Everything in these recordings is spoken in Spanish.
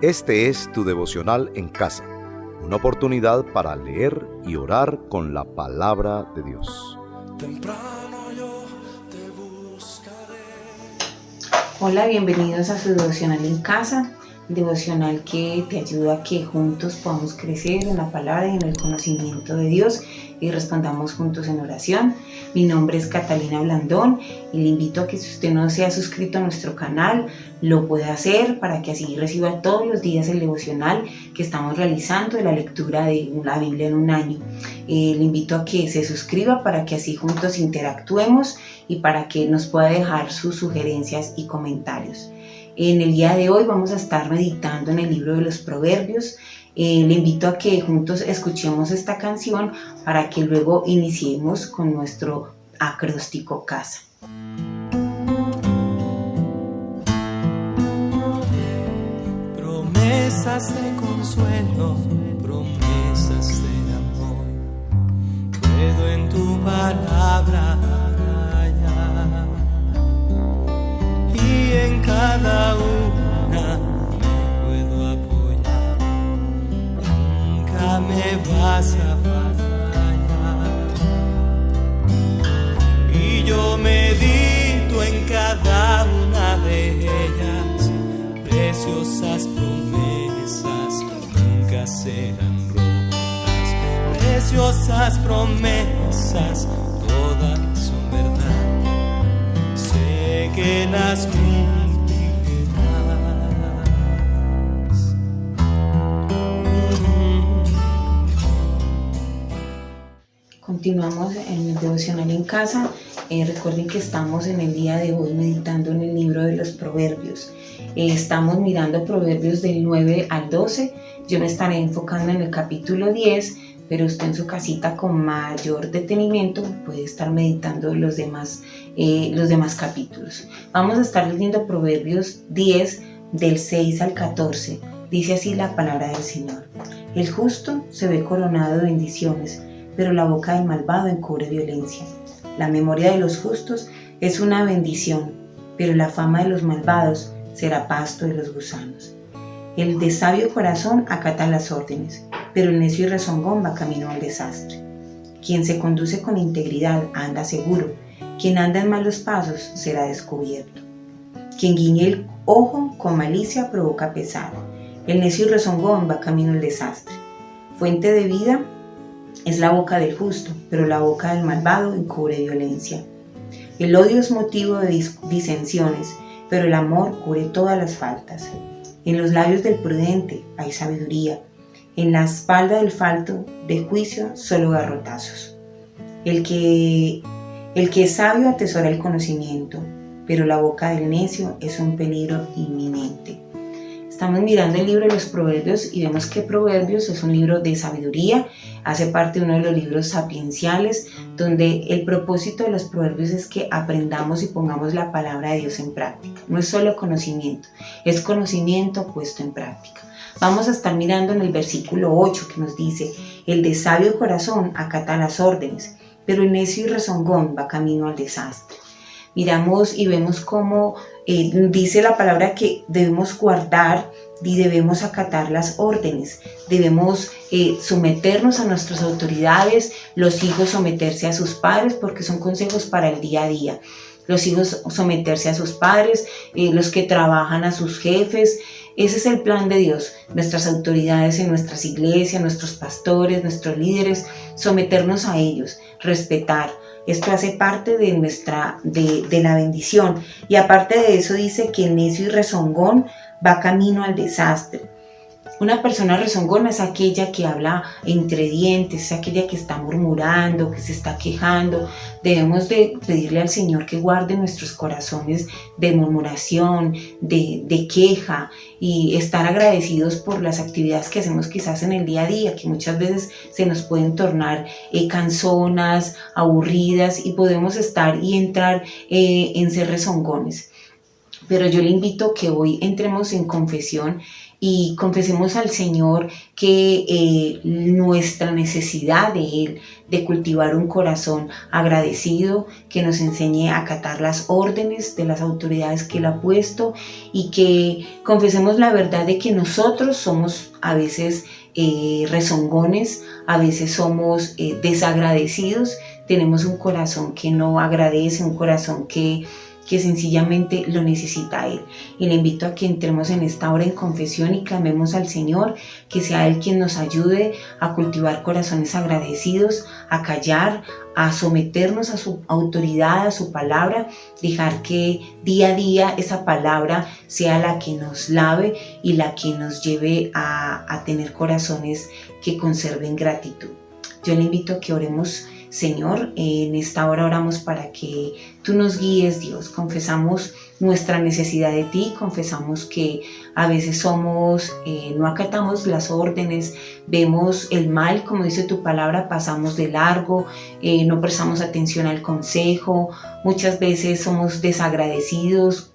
Este es tu devocional en casa, una oportunidad para leer y orar con la palabra de Dios. Temprano yo te buscaré. Hola, bienvenidos a su devocional en casa, devocional que te ayuda a que juntos podamos crecer en la palabra y en el conocimiento de Dios y respondamos juntos en oración. Mi nombre es Catalina Blandón y le invito a que si usted no se ha suscrito a nuestro canal, lo pueda hacer para que así reciba todos los días el devocional que estamos realizando de la lectura de la Biblia en un año. Le invito a que se suscriba para que así juntos interactuemos y para que nos pueda dejar sus sugerencias y comentarios. En el día de hoy vamos a estar meditando en el libro de los Proverbios. Le invito a que juntos escuchemos esta canción para que luego iniciemos con nuestro acróstico casa. Promesas de consuelo, promesas de amor, puedo en tu palabra hallar, y en cada una me puedo apoyar, nunca me vas a fallar, y yo medito en cada una de ellas, preciosas promesas nunca serán rotas, preciosas promesas todas son verdad, sé que las cumplirás. Continuamos en el devocional en casa. Recuerden que estamos en el día de hoy meditando en el libro de los Proverbios. Estamos mirando Proverbios del 9 al 12. Yo me estaré enfocando en el capítulo 10, pero usted en su casita con mayor detenimiento puede estar meditando los demás capítulos. Vamos a estar leyendo Proverbios 10 del 6 al 14. Dice así la palabra del Señor. El justo se ve coronado de bendiciones, pero la boca del malvado encubre violencia. La memoria de los justos es una bendición, pero la fama de los malvados será pasto de los gusanos. El de sabio corazón acata las órdenes, pero el necio y rezongón va camino al desastre. Quien se conduce con integridad anda seguro, quien anda en malos pasos será descubierto. Quien guiñe el ojo con malicia provoca pesar, el necio y rezongón va camino al desastre. Fuente de vida es la boca del justo, pero la boca del malvado encubre violencia. El odio es motivo de disensiones, pero el amor cubre todas las faltas. En los labios del prudente hay sabiduría, en la espalda del falto de juicio solo garrotazos. El que es sabio atesora el conocimiento, pero la boca del necio es un peligro inminente. Estamos mirando el libro de los Proverbios y vemos que Proverbios es un libro de sabiduría, hace parte de uno de los libros sapienciales, donde el propósito de los Proverbios es que aprendamos y pongamos la palabra de Dios en práctica. No es solo conocimiento, es conocimiento puesto en práctica. Vamos a estar mirando en el versículo 8 que nos dice, el de sabio corazón acata las órdenes, pero el necio y rezongón va camino al desastre. Miramos y vemos cómo dice la palabra que debemos guardar y debemos acatar las órdenes, debemos someternos a nuestras autoridades, los hijos someterse a sus padres porque son consejos para el día a día. Los hijos someterse a sus padres, los que trabajan a sus jefes. Ese es el plan de Dios, nuestras autoridades en nuestras iglesias, nuestros pastores, nuestros líderes, someternos a ellos, respetar. Esto hace parte de la bendición. Y aparte de eso dice que el necio y rezongón va camino al desastre. Una persona rezongona es aquella que habla entre dientes, es aquella que está murmurando, que se está quejando. Debemos de pedirle al Señor que guarde nuestros corazones de murmuración, de queja y estar agradecidos por las actividades que hacemos quizás en el día a día, que muchas veces se nos pueden tornar cansonas, aburridas y podemos estar y entrar en ser rezongones. Pero yo le invito que hoy entremos en confesión y confesemos al Señor que nuestra necesidad de Él, de cultivar un corazón agradecido, que nos enseñe a acatar las órdenes de las autoridades que Él ha puesto, y que confesemos la verdad de que nosotros somos a veces rezongones, a veces somos desagradecidos, tenemos un corazón que no agradece, un corazón que sencillamente lo necesita a Él. Y le invito a que entremos en esta hora en confesión y clamemos al Señor, que sea Él quien nos ayude a cultivar corazones agradecidos, a callar, a someternos a su autoridad, a su palabra, dejar que día a día esa palabra sea la que nos lave y la que nos lleve a tener corazones que conserven gratitud. Yo le invito a que oremos. Señor, en esta hora oramos para que tú nos guíes, Dios. Confesamos nuestra necesidad de ti, confesamos que a veces no acatamos las órdenes, vemos el mal, como dice tu palabra, pasamos de largo, no prestamos atención al consejo, muchas veces somos desagradecidos,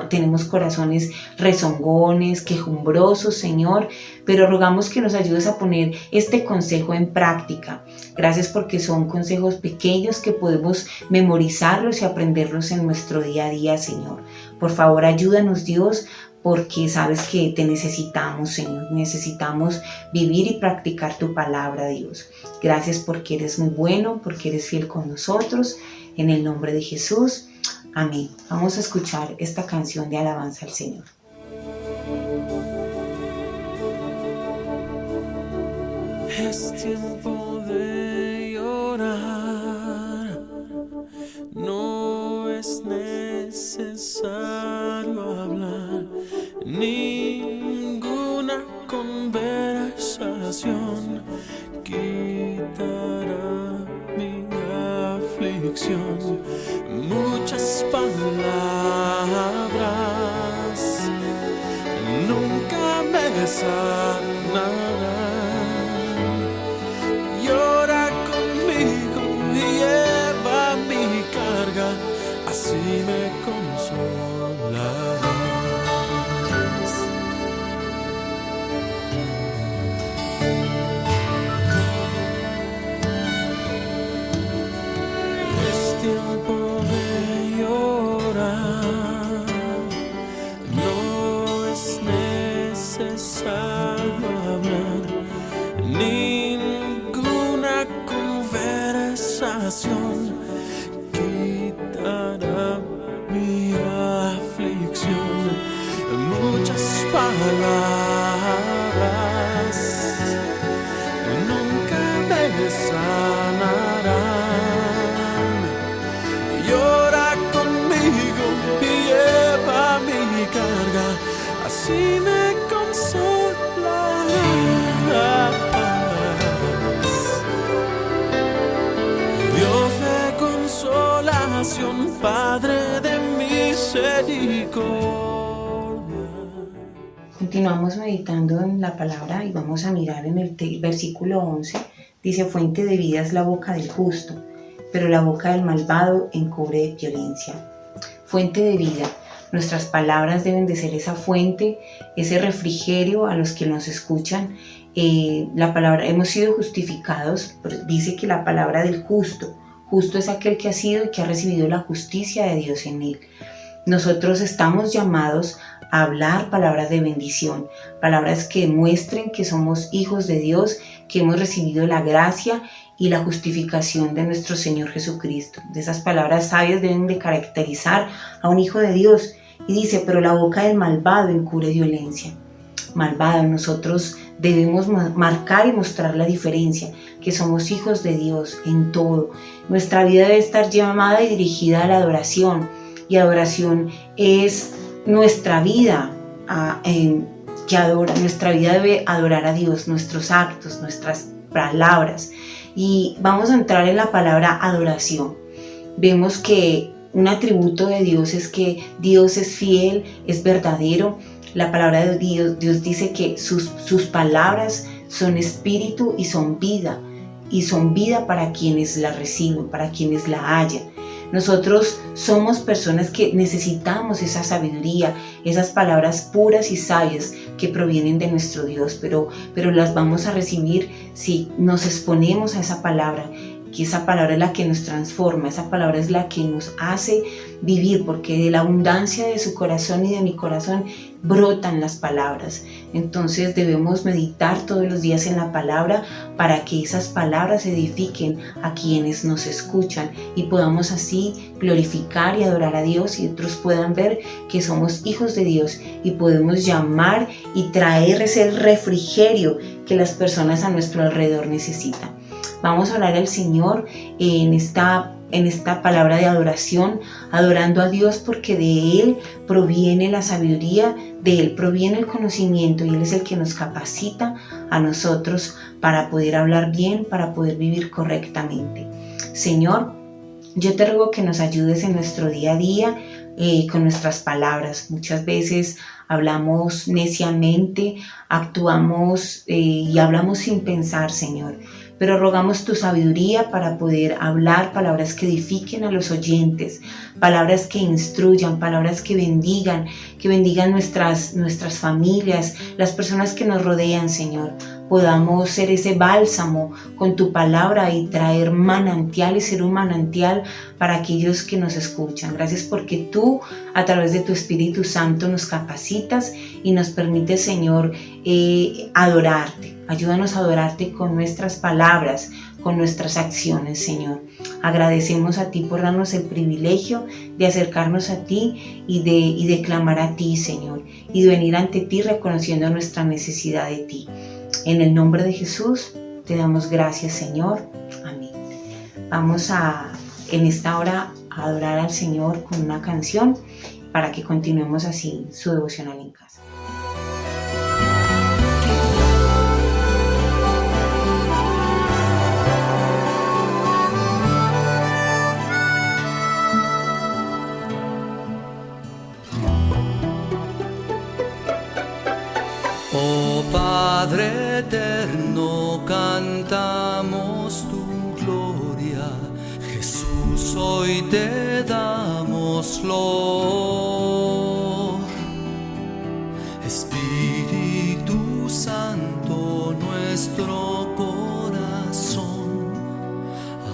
tenemos corazones rezongones, quejumbrosos, Señor, pero rogamos que nos ayudes a poner este consejo en práctica. Gracias porque son consejos pequeños que podemos memorizarlos y aprenderlos en nuestro día a día, Señor. Por favor, ayúdanos, Dios, porque sabes que te necesitamos, Señor. Necesitamos vivir y practicar tu palabra, Dios. Gracias porque eres muy bueno, porque eres fiel con nosotros. En el nombre de Jesús, amén. Vamos a escuchar esta canción de alabanza al Señor. Es tiempo de llorar, no es necesario hablar, ninguna conversación quitará mi aflicción. Muchas palabras nunca me sanarán. Llora conmigo y lleva mi carga, así me consolarás. Es tiempo de llorar, no es necesario hablar, ninguna conversación quitará mi aflicción. Muchas palabras nunca me sanarán. Llora conmigo y lleva mi carga, así me consolarás. Dios de consolación, Padre de misericordia. Continuamos meditando en la palabra y vamos a mirar en el versículo 11. Dice: fuente de vida es la boca del justo, pero la boca del malvado encubre violencia. Fuente de vida. Nuestras palabras deben de ser esa fuente, ese refrigerio a los que nos escuchan. La palabra, hemos sido justificados, dice que la palabra del justo es aquel que ha sido y que ha recibido la justicia de Dios en él. Nosotros estamos llamados a hablar palabras de bendición, palabras que muestren que somos hijos de Dios, que hemos recibido la gracia y la justificación de nuestro Señor Jesucristo. De esas palabras sabias deben de caracterizar a un hijo de Dios. Y dice: pero la boca del malvado encubre violencia. Malvado, nosotros debemos marcar y mostrar la diferencia, que somos hijos de Dios en todo. Nuestra vida debe estar llamada y dirigida a la adoración, y adoración es nuestra vida nuestra vida debe adorar a Dios, nuestros actos, nuestras palabras. Y vamos a entrar en la palabra adoración. Vemos que un atributo de Dios es que Dios es fiel, es verdadero. La palabra de Dios dice que sus palabras son espíritu y son vida para quienes la reciben, para quienes la hallan. Nosotros somos personas que necesitamos esa sabiduría, esas palabras puras y sabias que provienen de nuestro Dios, pero las vamos a recibir si nos exponemos a esa palabra, que esa palabra es la que nos transforma, esa palabra es la que nos hace vivir, porque de la abundancia de su corazón y de mi corazón brotan las palabras. Entonces debemos meditar todos los días en la palabra para que esas palabras edifiquen a quienes nos escuchan y podamos así glorificar y adorar a Dios, y otros puedan ver que somos hijos de Dios y podemos llamar y traer ese refrigerio que las personas a nuestro alrededor necesitan. Vamos a orar al Señor en esta palabra de adoración, adorando a Dios, porque de Él proviene la sabiduría, de Él proviene el conocimiento, y Él es el que nos capacita a nosotros para poder hablar bien, para poder vivir correctamente. Señor, yo te ruego que nos ayudes en nuestro día a día con nuestras palabras. Muchas veces hablamos neciamente, actuamos y hablamos sin pensar, Señor. Pero rogamos tu sabiduría para poder hablar palabras que edifiquen a los oyentes, palabras que instruyan, palabras que bendigan nuestras familias, las personas que nos rodean, Señor. Podamos ser ese bálsamo con tu palabra y traer manantial y ser un manantial para aquellos que nos escuchan. Gracias porque tú, a través de tu Espíritu Santo, nos capacitas y nos permites, Señor, adorarte. Ayúdanos a adorarte con nuestras palabras, con nuestras acciones, Señor. Agradecemos a ti por darnos el privilegio de acercarnos a ti y de clamar a ti, Señor, y de venir ante ti reconociendo nuestra necesidad de ti. En el nombre de Jesús te damos gracias, Señor. Amén. Vamos en esta hora a adorar al Señor con una canción para que continuemos así su devocional en casa. Oh Padre eterno, cantamos tu gloria. Jesús, hoy te damos flor. Espíritu Santo, nuestro corazón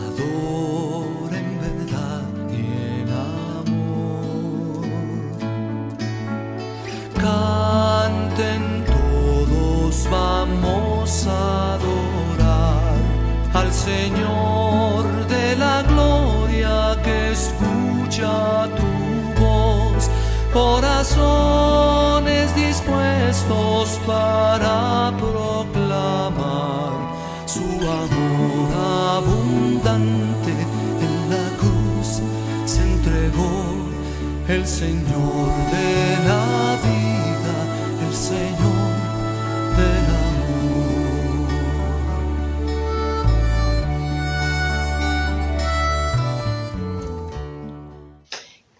adora en verdad y en amor. Canten, vamos a adorar al Señor de la gloria, que escucha tu voz, corazones dispuestos para proclamar su amor abundante. En la cruz se entregó el Señor de la vida, el Señor del amor.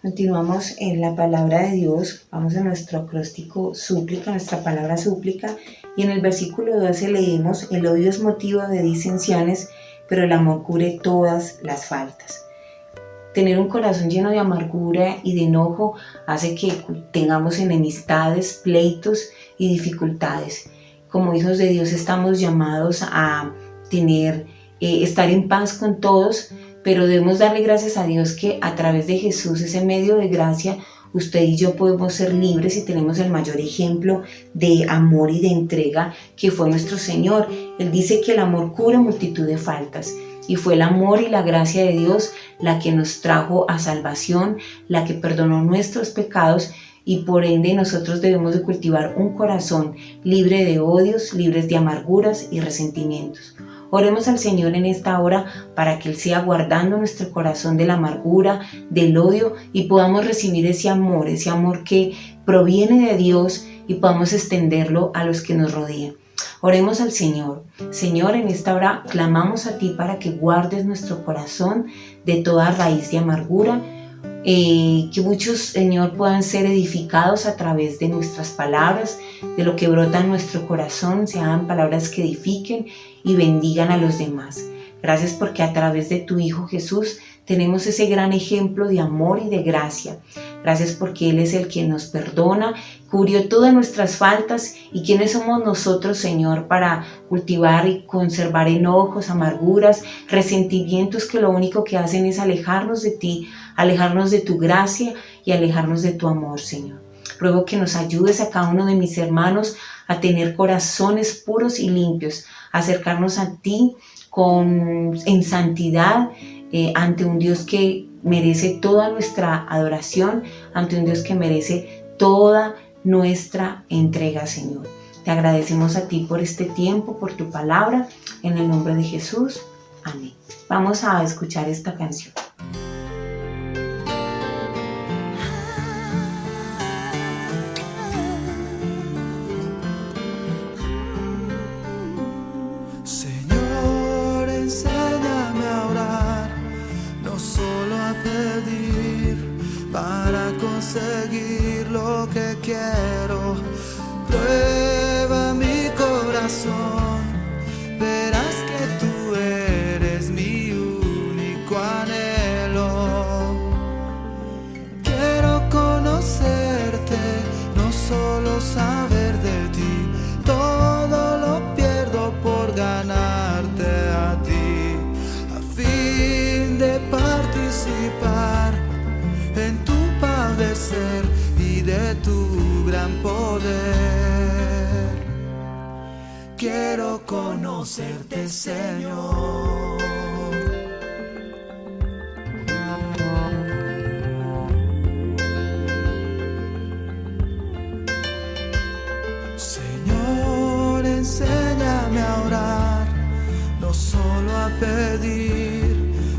Continuamos en la palabra de Dios. Vamos a nuestro acróstico súplica, nuestra palabra súplica, y en el versículo 12 leemos: el odio es motivo de disensiones, pero el amor cubre todas las faltas. Tener un corazón lleno de amargura y de enojo hace que tengamos enemistades, pleitos y dificultades. Como hijos de Dios estamos llamados a estar en paz con todos, pero debemos darle gracias a Dios que a través de Jesús, ese medio de gracia, usted y yo podemos ser libres y tenemos el mayor ejemplo de amor y de entrega, que fue nuestro Señor. Él dice que el amor cubre multitud de faltas, y fue el amor y la gracia de Dios la que nos trajo a salvación, la que perdonó nuestros pecados, y por ende nosotros debemos de cultivar un corazón libre de odios, libres de amarguras y resentimientos. Oremos al Señor en esta hora para que Él sea guardando nuestro corazón de la amargura, del odio, y podamos recibir ese amor que proviene de Dios, y podamos extenderlo a los que nos rodean. Oremos al Señor. Señor, en esta hora clamamos a ti para que guardes nuestro corazón de toda raíz de amargura, que muchos, Señor, puedan ser edificados a través de nuestras palabras, de lo que brota en nuestro corazón, sean palabras que edifiquen y bendigan a los demás. Gracias porque a través de tu Hijo Jesús tenemos ese gran ejemplo de amor y de gracia. Gracias porque Él es el que nos perdona, cubrió todas nuestras faltas. ¿Y quiénes somos nosotros, Señor, para cultivar y conservar enojos, amarguras, resentimientos que lo único que hacen es alejarnos de ti, alejarnos de tu gracia y alejarnos de tu amor, Señor? Ruego que nos ayudes a cada uno de mis hermanos a tener corazones puros y limpios, a acercarnos a ti en santidad, ante un Dios que merece toda nuestra adoración, ante un Dios que merece toda nuestra entrega, Señor. Te agradecemos a ti por este tiempo, por tu palabra, en el nombre de Jesús. Amén. Vamos a escuchar esta canción. Señor, enséñame a orar, no solo a pedir para conseguir lo que quiero. Prueba mi corazón, verás que tú eres mi único anhelo. Quiero conocerte, no solo saber de ti, todo lo pierdo por ganarte a ti, a fin de participar en tu padecer y de tu gran poder. Quiero conocerte, Señor. Señor, enséñame a orar, no solo a pedir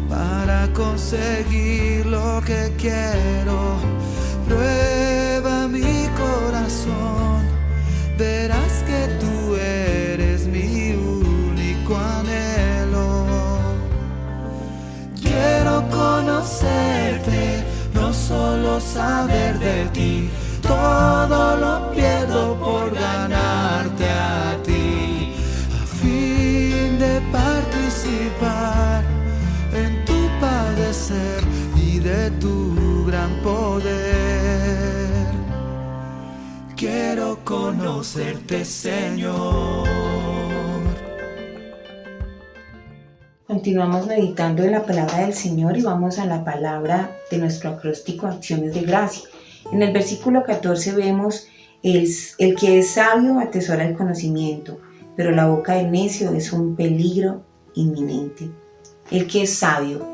para conseguir lo que quiero. Prueba mi corazón, verás que tú eres mi único anhelo. Quiero conocerte, no solo saber de ti, todo lo pierdo por ganarte a ti, a fin de participar en tu padecer y de tu gran poder. Quiero conocerte, Señor. Continuamos meditando en la palabra del Señor y vamos a la palabra de nuestro acróstico Acciones de Gracia. En el versículo 14 vemos: el que es sabio atesora el conocimiento, pero la boca del necio es un peligro inminente. El que es sabio.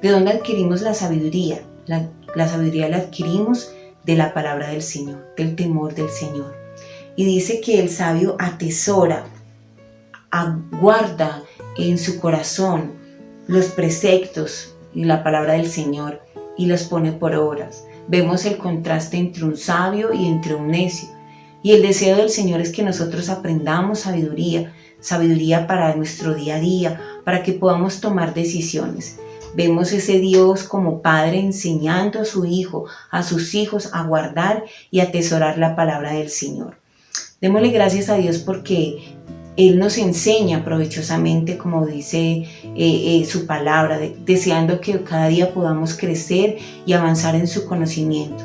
¿De dónde adquirimos la sabiduría? La sabiduría la adquirimos de la palabra del Señor, del temor del Señor. Y dice que el sabio atesora, aguarda en su corazón los preceptos y la palabra del Señor y los pone por obras. Vemos el contraste entre un sabio y entre un necio. Y el deseo del Señor es que nosotros aprendamos sabiduría para nuestro día a día, para que podamos tomar decisiones. Vemos ese Dios como Padre enseñando a sus hijos a guardar y atesorar la palabra del Señor. Démosle gracias a Dios porque Él nos enseña provechosamente, como dice su palabra, deseando que cada día podamos crecer y avanzar en su conocimiento.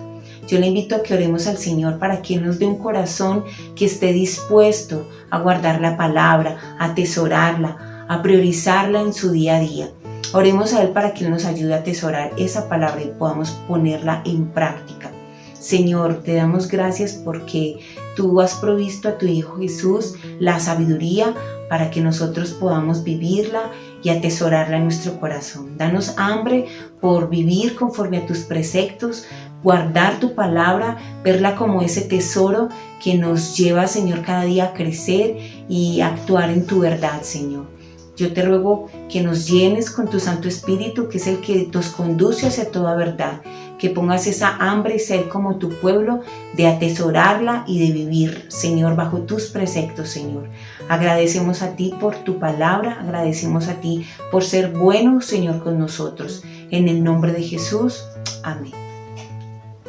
Yo le invito a que oremos al Señor para que nos dé un corazón que esté dispuesto a guardar la palabra, a atesorarla, a priorizarla en su día a día. Oremos a Él para que Él nos ayude a atesorar esa palabra y podamos ponerla en práctica. Señor, te damos gracias porque tú has provisto a tu Hijo Jesús la sabiduría para que nosotros podamos vivirla y atesorarla en nuestro corazón. Danos hambre por vivir conforme a tus preceptos, guardar tu palabra, verla como ese tesoro que nos lleva, Señor, cada día a crecer y a actuar en tu verdad, Señor. Yo te ruego que nos llenes con tu Santo Espíritu, que es el que nos conduce hacia toda verdad, que pongas esa hambre y sed como tu pueblo de atesorarla y de vivir, Señor, bajo tus preceptos, Señor. Agradecemos a ti por tu palabra, agradecemos a ti por ser bueno, Señor, con nosotros. En el nombre de Jesús, amén.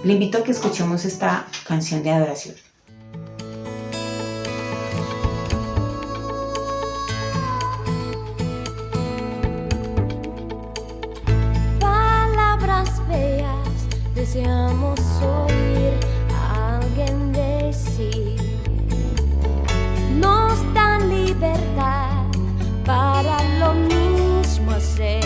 Le invito a que escuchemos esta canción de adoración. deseamos oír a alguien decir. Nos dan libertad para lo mismo hacer.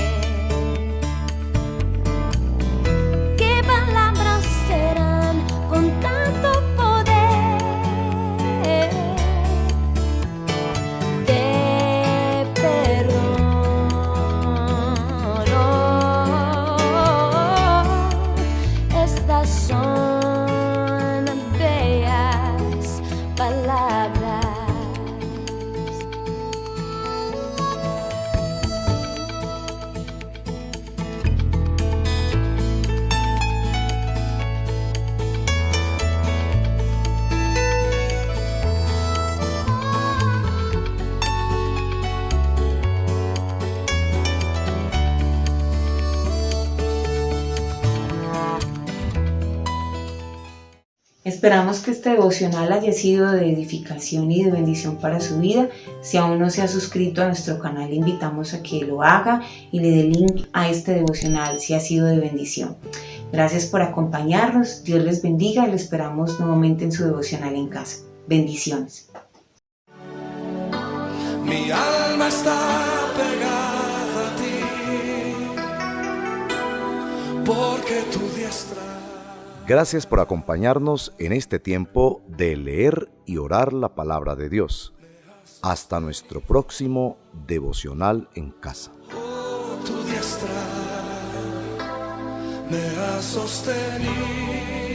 ¿Qué palabras serán con tanto poder? De perdón. Estas son bellas palabras. Esperamos que este devocional haya sido de edificación y de bendición para su vida. Si aún no se ha suscrito a nuestro canal, le invitamos a que lo haga y le dé link a este devocional si ha sido de bendición. Gracias por acompañarnos. Dios les bendiga y le esperamos nuevamente en su devocional en casa. Bendiciones. Mi alma está pegada a ti, porque tu diestra. Gracias por acompañarnos en este tiempo de leer y orar la palabra de Dios. Hasta nuestro próximo devocional en casa. Tu diestra me ha sostenido.